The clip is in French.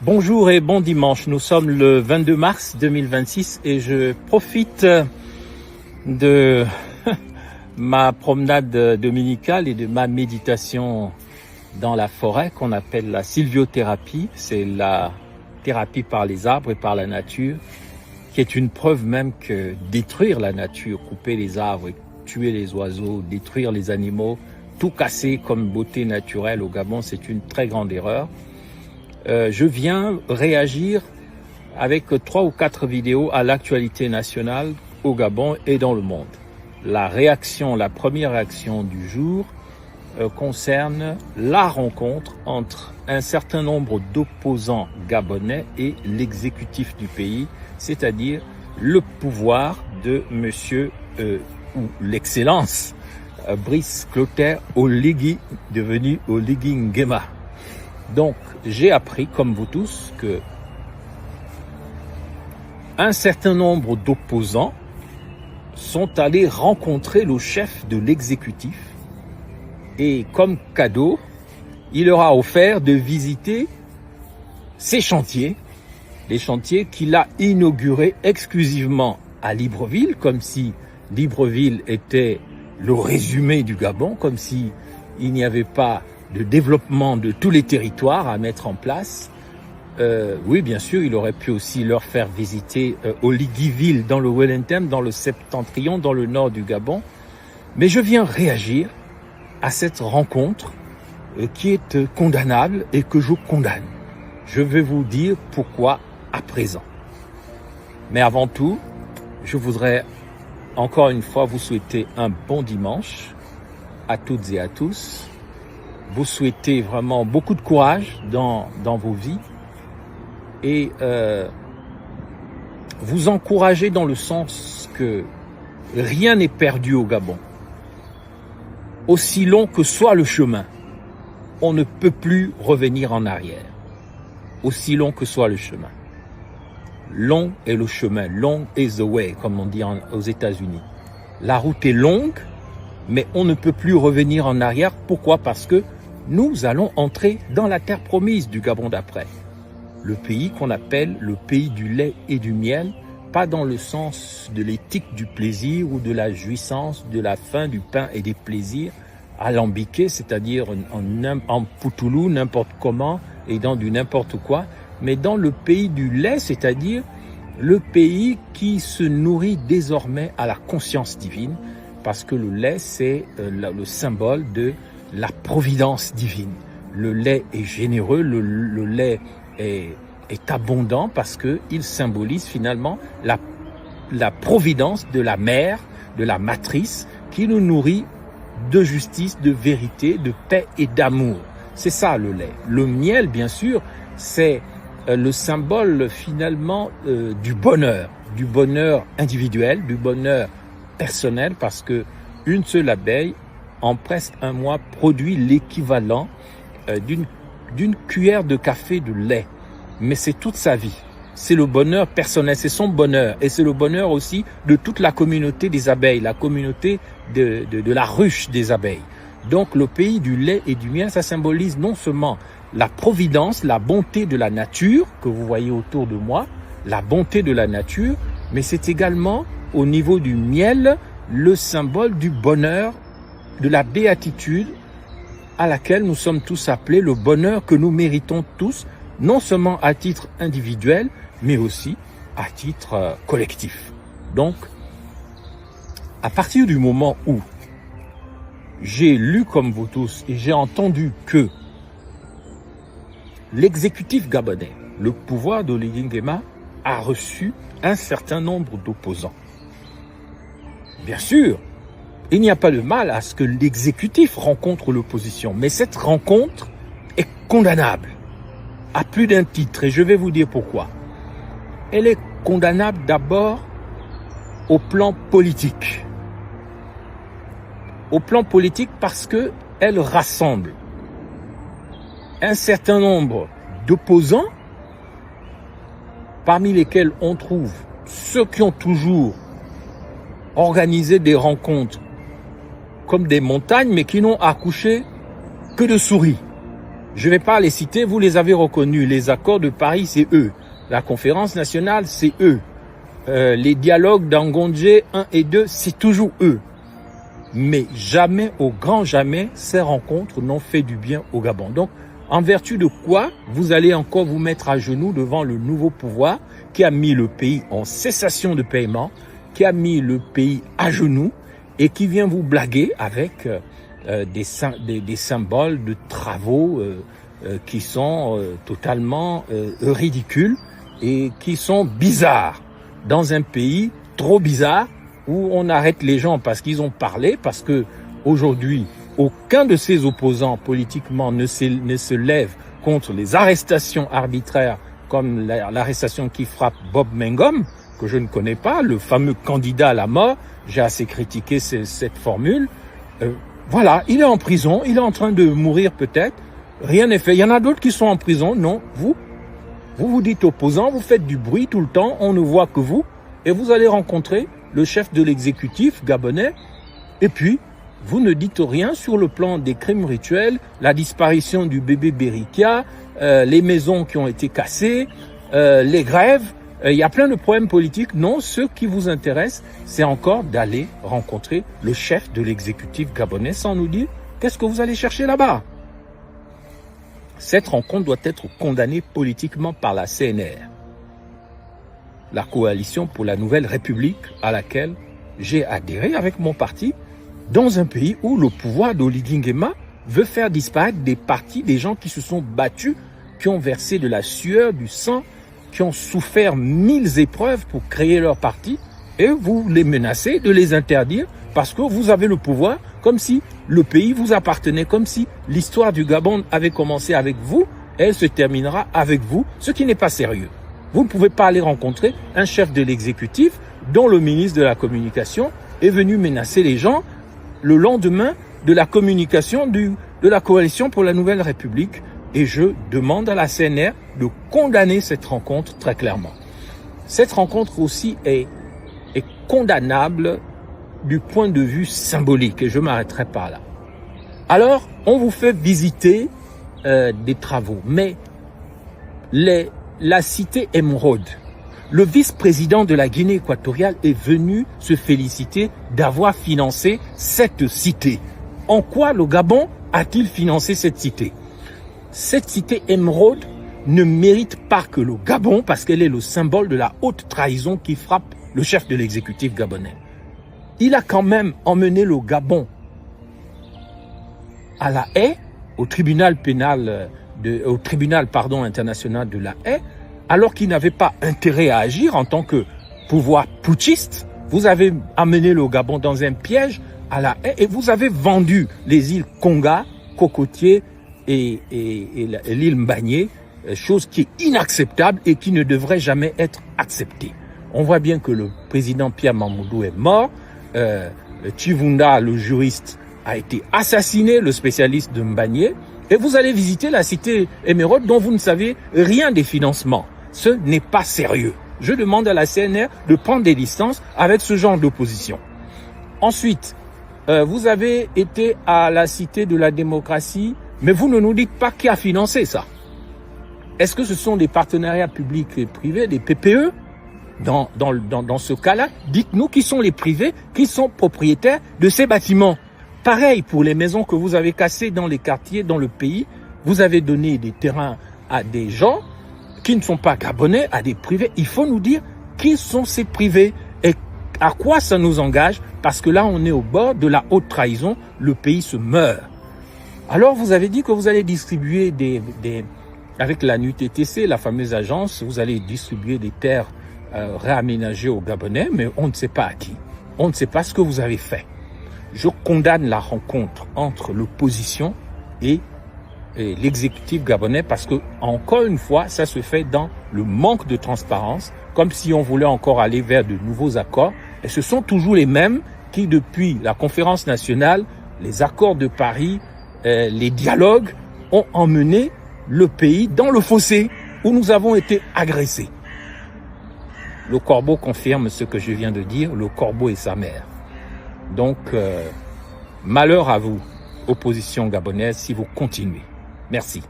Bonjour et bon dimanche, nous sommes le 22 mars 2026 et je profite de ma promenade dominicale et de ma méditation dans la forêt qu'on appelle la sylviothérapie. C'est la thérapie par les arbres et par la nature, qui est une preuve même que détruire la nature, couper les arbres, tuer les oiseaux, détruire les animaux, tout casser comme beauté naturelle au Gabon, c'est une très grande erreur. Je viens réagir avec 3 ou 4 vidéos à l'actualité nationale au Gabon et dans le monde. La première réaction du jour concerne la rencontre entre un certain nombre d'opposants gabonais et l'exécutif du pays, c'est-à-dire le pouvoir de monsieur ou l'excellence Brice Clotaire Oligui, devenu Oligui Nguema. Donc, j'ai appris, comme vous tous, que un certain nombre d'opposants sont allés rencontrer le chef de l'exécutif et comme cadeau, il leur a offert de visiter ses chantiers, les chantiers qu'il a inaugurés exclusivement à Libreville, comme si Libreville était le résumé du Gabon, comme si il n'y avait pas de développement de tous les territoires à mettre en place. Oui, bien sûr, il aurait pu aussi leur faire visiter Oliguiville dans le Wellington, dans le Septentrion, dans le nord du Gabon. Mais je viens réagir à cette rencontre qui est condamnable et que je condamne. Je vais vous dire pourquoi à présent. Mais avant tout, je voudrais encore une fois vous souhaiter un bon dimanche à toutes et à tous. Vous souhaitez vraiment beaucoup de courage dans vos vies et vous encourager dans le sens que rien n'est perdu au Gabon. Aussi long que soit le chemin, on ne peut plus revenir en arrière. Aussi long que soit le chemin. Long est le chemin, long is the way, comme on dit aux États-Unis. La route est longue, mais on ne peut plus revenir en arrière. Pourquoi? Parce que nous allons entrer dans la terre promise du Gabon d'après. Le pays qu'on appelle le pays du lait et du miel, pas dans le sens de l'éthique du plaisir ou de la jouissance, de la faim, du pain et des plaisirs alambiqués, c'est-à-dire en poutoulou, n'importe comment et dans du n'importe quoi, mais dans le pays du lait, c'est-à-dire le pays qui se nourrit désormais à la conscience divine, parce que le lait, c'est le symbole de la providence divine. Le lait est généreux, le lait est abondant parce qu'il symbolise finalement la providence de la mère, de la matrice qui nous nourrit de justice, de vérité, de paix et d'amour. C'est ça le lait. Le miel, bien sûr, c'est le symbole finalement du bonheur individuel, du bonheur personnel, parce que une seule abeille en presque un mois produit l'équivalent d'une cuillère de café de lait. Mais c'est toute sa vie. C'est le bonheur personnel, c'est son bonheur. Et c'est le bonheur aussi de toute la communauté des abeilles, la communauté de la ruche des abeilles. Donc le pays du lait et du miel, ça symbolise non seulement la providence, la bonté de la nature que vous voyez autour de moi, la bonté de la nature, mais c'est également au niveau du miel le symbole du bonheur, de la béatitude à laquelle nous sommes tous appelés, le bonheur que nous méritons tous, non seulement à titre individuel, mais aussi à titre collectif. Donc, à partir du moment où j'ai lu comme vous tous et j'ai entendu que l'exécutif gabonais, le pouvoir d'Oligui Nguema, a reçu un certain nombre d'opposants. Bien sûr, il n'y a pas de mal à ce que l'exécutif rencontre l'opposition, mais cette rencontre est condamnable à plus d'un titre, et je vais vous dire pourquoi. Elle est condamnable d'abord au plan politique. Au plan politique parce qu'elle rassemble un certain nombre d'opposants, parmi lesquels on trouve ceux qui ont toujours organisé des rencontres comme des montagnes, mais qui n'ont accouché que de souris. Je ne vais pas les citer, vous les avez reconnus. Les accords de Paris, c'est eux. La conférence nationale, c'est eux. Les dialogues d'Angondje 1 et 2, c'est toujours eux. Mais jamais, au grand jamais, ces rencontres n'ont fait du bien au Gabon. Donc, en vertu de quoi vous allez encore vous mettre à genoux devant le nouveau pouvoir qui a mis le pays en cessation de paiement, qui a mis le pays à genoux et qui vient vous blaguer avec des symboles de travaux qui sont totalement ridicules et qui sont bizarres dans un pays trop bizarre où on arrête les gens parce qu'ils ont parlé, parce que aujourd'hui aucun de ces opposants politiquement ne se lève contre les arrestations arbitraires comme l'arrestation qui frappe Bob Mengom, que je ne connais pas, le fameux candidat à la mort. J'ai assez critiqué cette formule. Voilà, il est en prison, il est en train de mourir peut-être. Rien n'est fait. Il y en a d'autres qui sont en prison. Non, vous dites opposant, vous faites du bruit tout le temps, on ne voit que vous. Et vous allez rencontrer le chef de l'exécutif gabonais. Et puis, vous ne dites rien sur le plan des crimes rituels, la disparition du bébé Berikia, les maisons qui ont été cassées, les grèves. Il y a plein de problèmes politiques. Non, ce qui vous intéresse, c'est encore d'aller rencontrer le chef de l'exécutif gabonais sans nous dire qu'est-ce que vous allez chercher là-bas. Cette rencontre doit être condamnée politiquement par la CNR, la coalition pour la nouvelle République à laquelle j'ai adhéré avec mon parti, dans un pays où le pouvoir d'Oligui Nguema veut faire disparaître des partis, des gens qui se sont battus, qui ont versé de la sueur, du sang, qui ont souffert 1000 épreuves pour créer leur parti, et vous les menacez de les interdire parce que vous avez le pouvoir, comme si le pays vous appartenait, comme si l'histoire du Gabon avait commencé avec vous, et elle se terminera avec vous, ce qui n'est pas sérieux. Vous ne pouvez pas aller rencontrer un chef de l'exécutif dont le ministre de la Communication est venu menacer les gens le lendemain de la communication de la coalition pour la nouvelle République. Et je demande à la CNR de condamner cette rencontre très clairement. Cette rencontre aussi est condamnable du point de vue symbolique, et je m'arrêterai par là. Alors, on vous fait visiter des travaux, mais la cité Émeraude, le vice-président de la Guinée équatoriale est venu se féliciter d'avoir financé cette cité. En quoi le Gabon a-t-il financé cette cité ? Cette cité Émeraude ne mérite pas que le Gabon, parce qu'elle est le symbole de la haute trahison qui frappe le chef de l'exécutif gabonais. Il a quand même emmené le Gabon à La Haye, au tribunal international de La Haye, alors qu'il n'avait pas intérêt à agir en tant que pouvoir putschiste. Vous avez amené le Gabon dans un piège à La Haye et vous avez vendu les îles Konga, Cocotier et l'île Mbagné, chose qui est inacceptable et qui ne devrait jamais être acceptée. On voit bien que le président Pierre Mamoudou est mort, Chivunda, le juriste, a été assassiné, le spécialiste de Mbagné, et vous allez visiter la cité Émeraude dont vous ne savez rien des financements. Ce n'est pas sérieux. Je demande à la CNR de prendre des distances avec ce genre d'opposition. Ensuite, vous avez été à la cité de la démocratie, mais vous ne nous dites pas qui a financé ça. Est-ce que ce sont des partenariats publics et privés, des PPE ? Dans ce cas-là, dites-nous qui sont les privés, qui sont propriétaires de ces bâtiments. Pareil pour les maisons que vous avez cassées dans les quartiers, dans le pays. Vous avez donné des terrains à des gens qui ne sont pas gabonais, à des privés. Il faut nous dire qui sont ces privés et à quoi ça nous engage, parce que là, on est au bord de la haute trahison. Le pays se meurt. Alors, vous avez dit que vous allez distribuer avec la NUTTC, la fameuse agence, vous allez distribuer des terres réaménagées aux Gabonais, mais on ne sait pas à qui. On ne sait pas ce que vous avez fait. Je condamne la rencontre entre l'opposition et l'exécutif gabonais parce que, encore une fois, ça se fait dans le manque de transparence, comme si on voulait encore aller vers de nouveaux accords. Et ce sont toujours les mêmes qui, depuis la conférence nationale, les accords de Paris, les dialogues, ont emmené le pays dans le fossé où nous avons été agressés. Le corbeau confirme ce que je viens de dire, le corbeau et sa mère. Donc, malheur à vous, opposition gabonaise, si vous continuez. Merci.